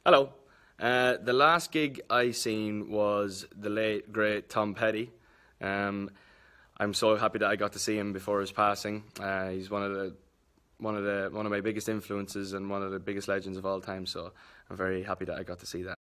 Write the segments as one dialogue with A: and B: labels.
A: Hello. The last gig I seen was the late great Tom Petty. Um, I'm so happy that I got to see him before his passing. He's one of my biggest influences and one of the biggest legends of all time. So I'm very happy that I got to see that.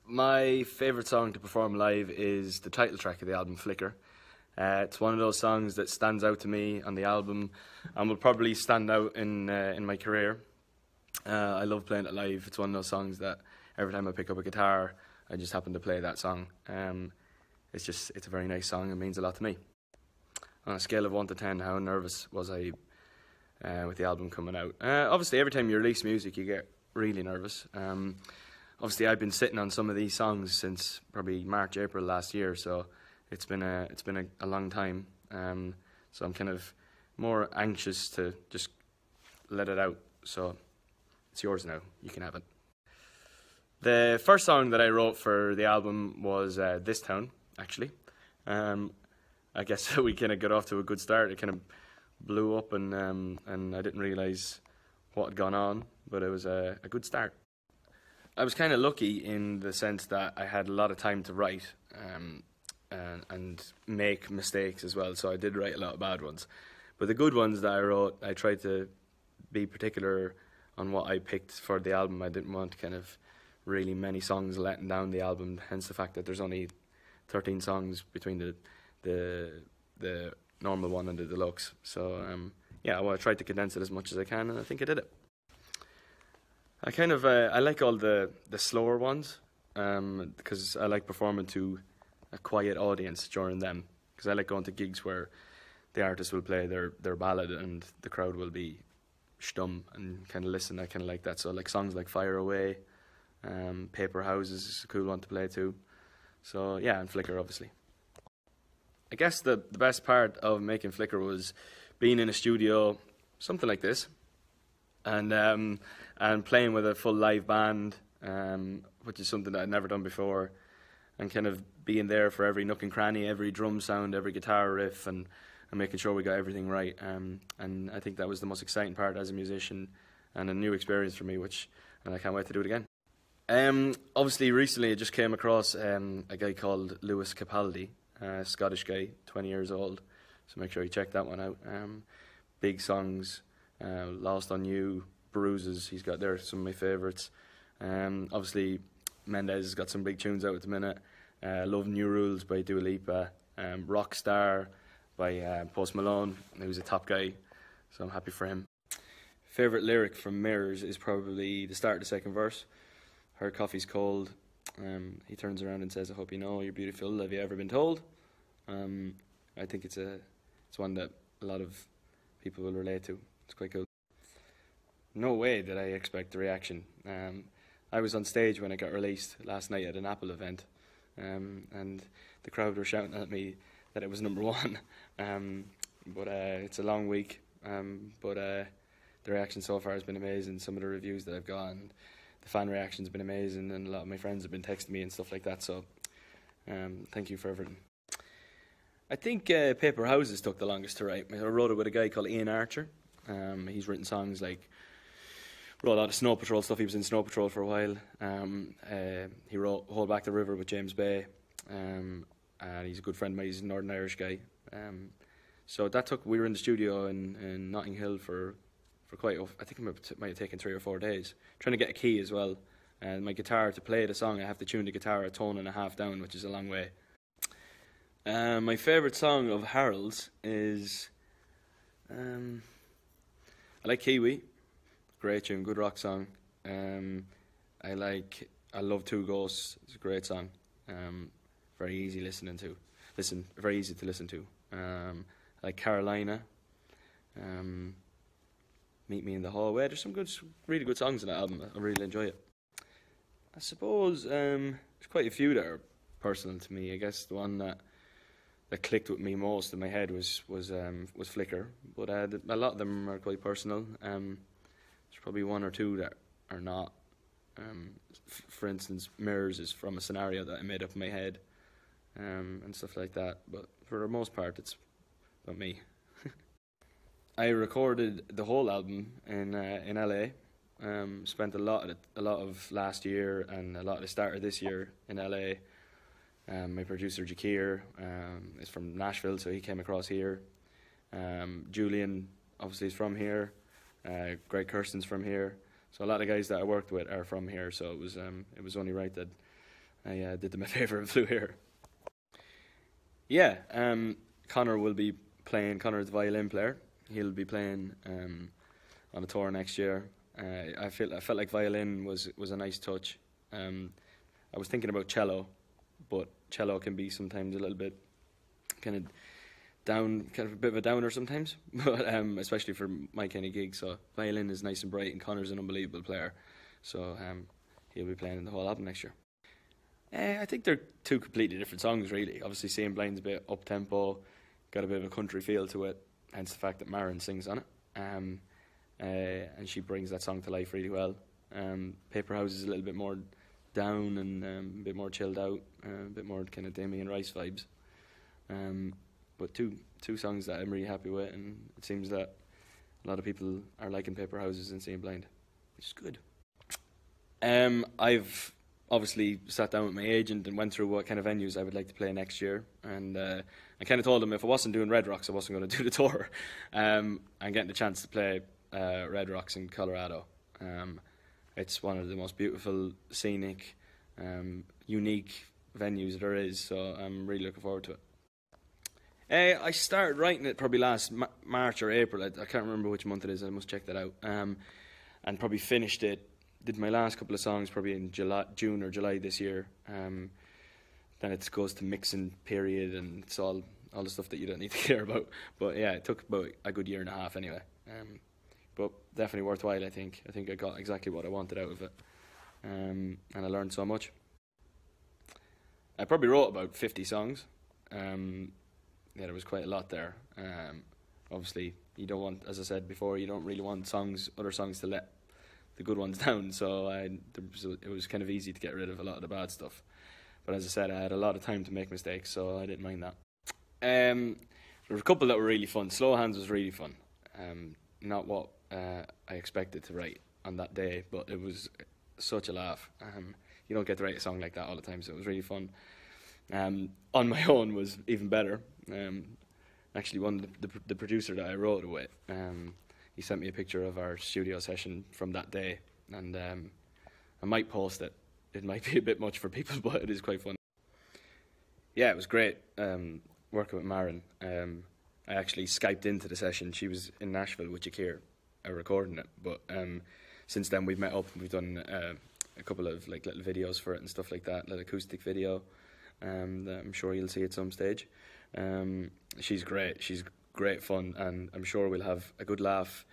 A: My favourite song to perform live is the title track of the album, Flicker. It's one of those songs that stands out to me on the album and will probably stand out in my career. I love playing it live. It's one of those songs that every time I pick up a guitar, I just happen to play that song. It's a very nice song. It means a lot to me. On a scale of 1 to 10, how nervous was I with the album coming out? Obviously, every time you release music, you get really nervous. Obviously, I've been sitting on some of these songs since probably March, April last year, so it's been a long time. So I'm kind of more anxious to just let it out. So it's yours now. You can have it. The first song that I wrote for the album was This Town, actually. I guess we kind of got off to a good start. It kind of blew up and I didn't realise what had gone on, but it was a good start. I was kind of lucky in the sense that I had a lot of time to write and make mistakes as well, so I did write a lot of bad ones. But the good ones that I wrote, I tried to be particular on what I picked for the album. I didn't want kind of really many songs letting down the album, hence the fact that there's only 13 songs between the normal one and the deluxe. So yeah, well, I tried to condense it as much as I can, and I think I did it. I kind of I like all the slower ones because I like performing to a quiet audience during them, because I like going to gigs where the artist will play their ballad and the crowd will be stum and kind of listen. I kind of like that. So like songs like Fire Away, Paper Houses is a cool one to play too. So yeah, and Flicker obviously. I guess the best part of making Flicker was being in a studio, something like this, and playing with a full live band, which is something that I'd never done before, and kind of being there for every nook and cranny, every drum sound, every guitar riff, and making sure we got everything right. And I think that was the most exciting part as a musician, and a new experience for me, and I can't wait to do it again. Obviously, recently I just came across a guy called Lewis Capaldi, a Scottish guy, 20 years old, so make sure you check that one out. Big songs, Lost on You, Bruises, he's got there, some of my favourites. Obviously, Mendes has got some big tunes out at the minute. Love New Rules by Dua Lipa, Rockstar by Post Malone, who's a top guy, so I'm happy for him. Favourite lyric from Mirrors is probably the start of the second verse. Her coffee's cold. He turns around and says, "I hope you know you're beautiful. Have you ever been told?" I think it's one that a lot of people will relate to. It's quite cool. No way did I expect the reaction. I was on stage when it got released last night at an Apple event, and the crowd were shouting at me that it was #1. But it's a long week. But the reaction so far has been amazing. Some of the reviews that I've gotten, the fan reaction's been amazing, and a lot of my friends have been texting me and stuff like that. So thank you for everything. I think Paper Houses took the longest to write. I wrote it with a guy called Ian Archer. He's written songs like, wrote a lot of Snow Patrol stuff. He was in Snow Patrol for a while. He wrote Hold Back the River with James Bay. And he's a good friend of mine. He's a Northern Irish guy. So we were in the studio in Notting Hill for quite, I think it might have taken 3 or 4 days. Trying to get a key as well. And my guitar, to play the song, I have to tune the guitar a tone and a half down, which is a long way. My favourite song of Harold's is, I like Kiwi. Great tune, good rock song. I love Two Ghosts. It's a great song. Very easy very easy to listen to. I like Carolina. Meet Me in the Hallway. There's some really good songs in that album. I really enjoy it. I suppose there's quite a few that are personal to me. I guess the one that clicked with me most in my head was Flicker, but a lot of them are quite personal. There's probably 1 or 2 that are not. For instance, Mirrors is from a scenario that I made up in my head, and stuff like that. But for the most part, it's about me. I recorded the whole album in LA. Spent a lot of last year and a lot of the start of this year in LA. My producer Jakir is from Nashville, so he came across here. Julian obviously is from here. Greg Kirsten's from here. So a lot of guys that I worked with are from here. So it was only right that I did them a favour and flew here. Yeah, Connor will be playing. Connor's the violin player. He'll be playing on a tour next year. I felt like violin was a nice touch. I was thinking about cello, but cello can be sometimes a little bit kind of a bit of a downer sometimes, but especially for my kind of gig. So violin is nice and bright, and Connor's an unbelievable player. So he'll be playing in the whole album next year. I think they're two completely different songs, really. Obviously, Seeing Blind's a bit up tempo, got a bit of a country feel to it, hence the fact that Maren sings on it. And she brings that song to life really well. Paper House is a little bit more down and a bit more chilled out, a bit more kind of Damien Rice vibes. But two songs that I'm really happy with, and it seems that a lot of people are liking Paper Houses and Seeing Blind, which is good. I've obviously sat down with my agent and went through what kind of venues I would like to play next year, and I kind of told him if I wasn't doing Red Rocks, I wasn't going to do the tour. I'm getting the chance to play Red Rocks in Colorado. It's one of the most beautiful, scenic, unique venues there is, so I'm really looking forward to it. I started writing it probably last March or April. I can't remember which month it is. I must check that out. And probably finished it. Did my last couple of songs probably in June or July this year. Then it goes to mixing period, and it's all the stuff that you don't need to care about. But yeah, it took about a good year and a half anyway. But definitely worthwhile, I think. I think I got exactly what I wanted out of it. And I learned so much. I probably wrote about 50 songs. Yeah, there was quite a lot there. Obviously, you don't want, as I said before, you don't really want other songs to let the good ones down. So it was kind of easy to get rid of a lot of the bad stuff. But as I said, I had a lot of time to make mistakes, so I didn't mind that. There were a couple that were really fun. Slow Hands was really fun. Not what I expected to write on that day, but it was such a laugh. You don't get to write a song like that all the time, so it was really fun. On my own was even better. Actually, the producer that I wrote it with, he sent me a picture of our studio session from that day, and I might post it. It might be a bit much for people, but it is quite fun. Yeah, it was great working with Maren. I actually Skyped into the session. She was in Nashville with Jakir, recording it, but since then we've met up and we've done a couple of like little videos for it and stuff like that, little acoustic video. I'm sure you'll see at some stage. She's great. She's great fun, and I'm sure we'll have a good laugh.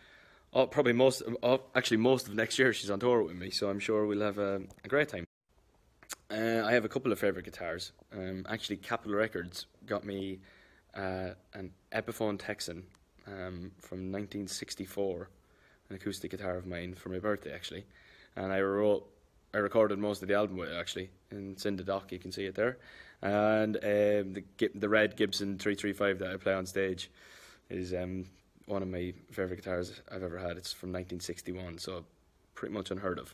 A: Probably most of next year she's on tour with me, so I'm sure we'll have a great time. I have a couple of favourite guitars. Actually, Capitol Records got me an Epiphone Texan from 1964, an acoustic guitar of mine for my birthday actually, and I recorded most of the album with it actually. It's in the dock, you can see it there. And the red Gibson 335 that I play on stage is one of my favourite guitars I've ever had. It's from 1961, so pretty much unheard of.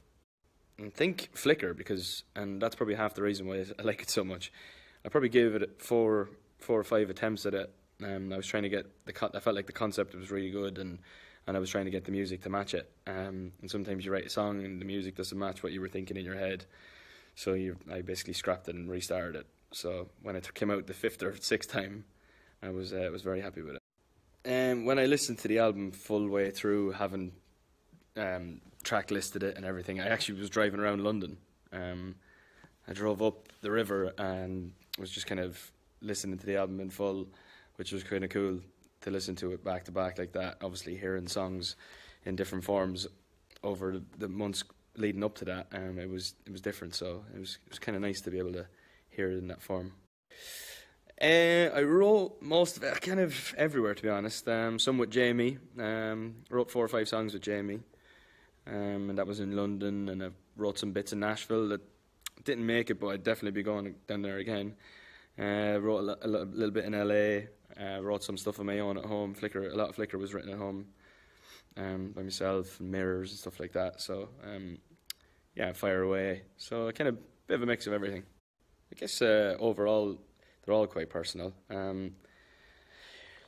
A: And think Flicker, and that's probably half the reason why I like it so much. I probably gave it four or five attempts at it. I was trying to get I felt like the concept was really good, and I was trying to get the music to match it. And sometimes you write a song and the music doesn't match what you were thinking in your head. So I basically scrapped it and restarted it. So when it came out the fifth or sixth time, I was very happy with it. And when I listened to the album full way through, having track listed it and everything, I actually was driving around London. I drove up the river and was just kind of listening to the album in full, which was kind of cool to listen to it back to back like that. Obviously hearing songs in different forms over the months leading up to that, it was different. So it was kind of nice to be able to hear it in that form. I wrote most of it kind of everywhere, to be honest. Some with Jamie. Wrote 4 or 5 songs with Jamie, and that was in London. And I wrote some bits in Nashville that didn't make it, but I'd definitely be going down there again. Wrote a little bit in LA. Wrote some stuff of my own at home. A lot of Flicker was written at home. by myself, and mirrors and stuff like that. So yeah, Fire Away. So kind of bit of a mix of everything. I guess overall they're all quite personal.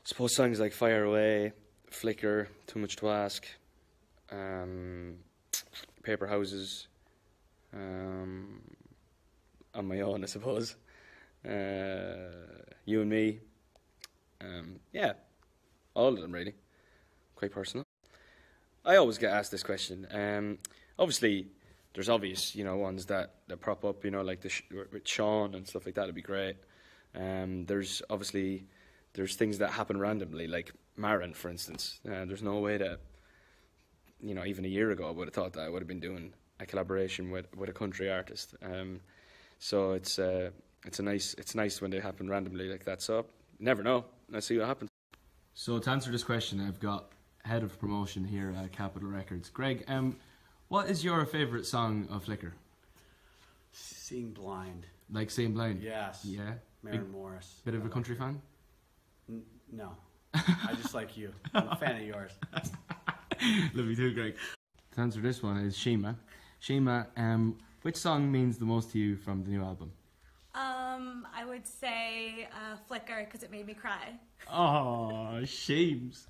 A: Suppose songs like Fire Away, Flicker, Too Much to Ask, Paper Houses, On My Own, I suppose, You and Me, yeah, all of them really, quite personal. I always get asked this question. Obviously, there's obvious, ones that prop up, like with Sean and stuff like that. Would be great. There's things that happen randomly, like Marin, for instance. There's no way that, even a year ago, I would have thought that I would have been doing a collaboration with a country artist. So it's nice when they happen randomly like that. So never know. Let's see what happens. So to answer this question, I've got head of promotion here at Capitol Records, Greg. What is your favourite song of Flicker?
B: Seeing Blind.
A: Like Seeing Blind?
B: Yes.
A: Yeah.
B: Maren Morris.
A: Bit of a country fan?
B: No. I just like you. I'm a fan of yours.
A: Love you too, Greg. To answer this one is Shima. Shima, which song means the most to you from the new album?
C: I would say Flicker, because it made me cry.
A: Oh, shames.